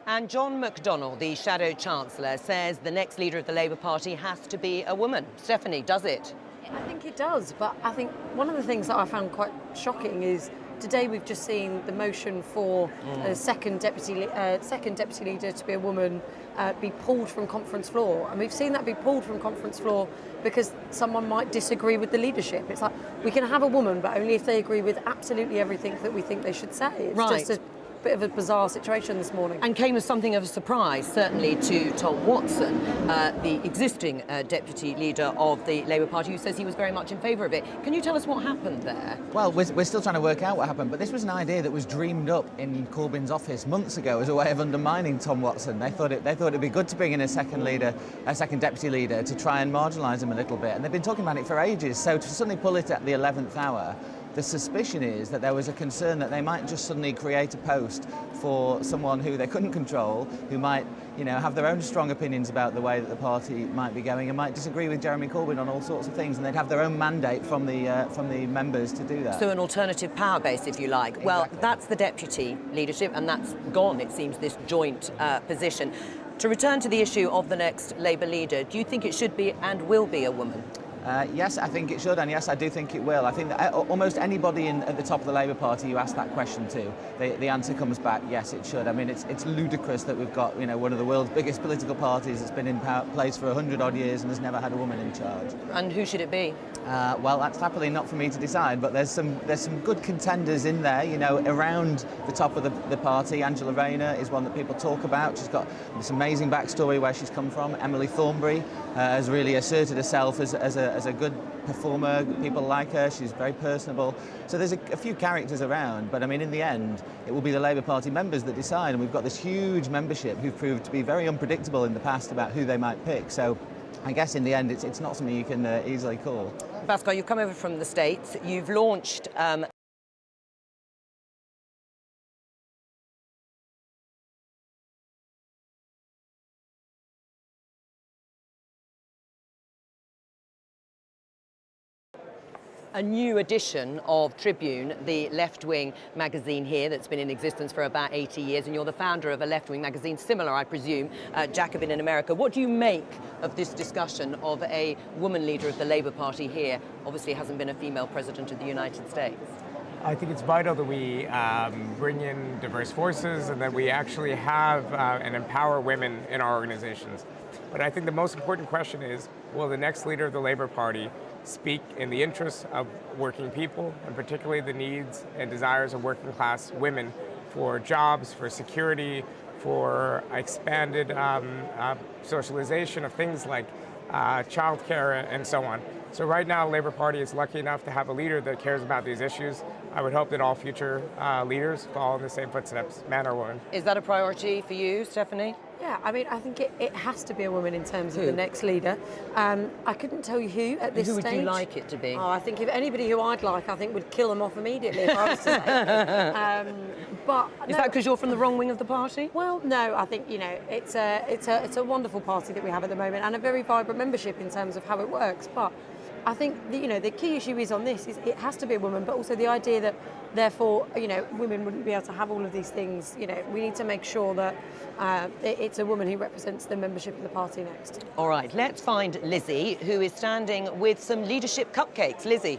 And John McDonnell, the Shadow Chancellor, says the next leader of the Labour Party has to be a woman. Stephanie, does it? I think it does, but I think one of the things that I found quite shocking is today we've just seen the motion for a second deputy leader to be a woman be pulled from conference floor. And we've seen that be pulled from conference floor because someone might disagree with the leadership. It's like, we can have a woman, but only if they agree with absolutely everything that we think they should say. It's just a bit of a bizarre situation this morning. And came as something of a surprise, certainly to Tom Watson, the existing deputy leader of the Labour Party, who says he was very much in favour of it. Can you tell us what happened there? Well, we're still trying to work out what happened, but this was an idea that was dreamed up in Corbyn's office months ago as a way of undermining Tom Watson. They thought it'd be good to bring in a second deputy leader, to try and marginalise him a little bit, and they've been talking about it for ages. So to suddenly pull it at the 11th hour. The suspicion is that there was a concern that they might just suddenly create a post for someone who they couldn't control, who might, have their own strong opinions about the way that the party might be going and might disagree with Jeremy Corbyn on all sorts of things, and they'd have their own mandate from the members to do that. So an alternative power base, if you like. Exactly. Well, that's the deputy leadership, and that's gone, it seems, this joint position. To return to the issue of the next Labour leader, do you think it should be and will be a woman? Yes, I think it should, and yes, I do think it will. I think that almost anybody at the top of the Labour Party you ask that question to, the answer comes back, yes, it should. I mean, it's ludicrous that we've got, one of the world's biggest political parties that's been in place for 100-odd years and has never had a woman in charge. And who should it be? Well, that's happily not for me to decide, but there's some good contenders in there, around the top of the party. Angela Rayner is one that people talk about. She's got this amazing backstory where she's come from. Emily Thornberry has really asserted herself as a good performer. People like her. She's very personable. So there's a few characters around, but I mean, in the end, it will be the Labour Party members that decide, and we've got this huge membership who've proved to be very unpredictable in the past about who they might pick. So I guess in the end, it's not something you can easily call. Bhaskar, you've come over from the States. You've launched a new edition of Tribune, the left-wing magazine here that's been in existence for about 80 years, and you're the founder of a left-wing magazine similar, I presume, Jacobin in America. What do you make of this discussion of a woman leader of the Labour Party here? Obviously hasn't been a female president of the United States. I think it's vital that we bring in diverse forces and that we actually have and empower women in our organizations. But I think the most important question is, will the next leader of the Labour Party speak in the interests of working people, and particularly the needs and desires of working class women for jobs, for security, for expanded socialization of things like childcare and so on. So right now, the Labour Party is lucky enough to have a leader that cares about these issues. I would hope that all future leaders follow in the same footsteps, man or woman. Is that a priority for you, Stephanie? Yeah, I mean, I think it has to be a woman in terms of the next leader. I couldn't tell you who at this stage. Who would you like it to be? Oh, I think if anybody who I'd like, I think would kill them off immediately if I was to say. But is that because you're from the wrong wing of the party? Well, no, I think it's a wonderful party that we have at the moment, and a very vibrant membership in terms of how it works. But I think the key issue is on this is it has to be a woman, but also the idea that therefore women wouldn't be able to have all of these things. We need to make sure that it's a woman who represents the membership of the party next. All right, let's find Lizzie, who is standing with some leadership cupcakes. Lizzie.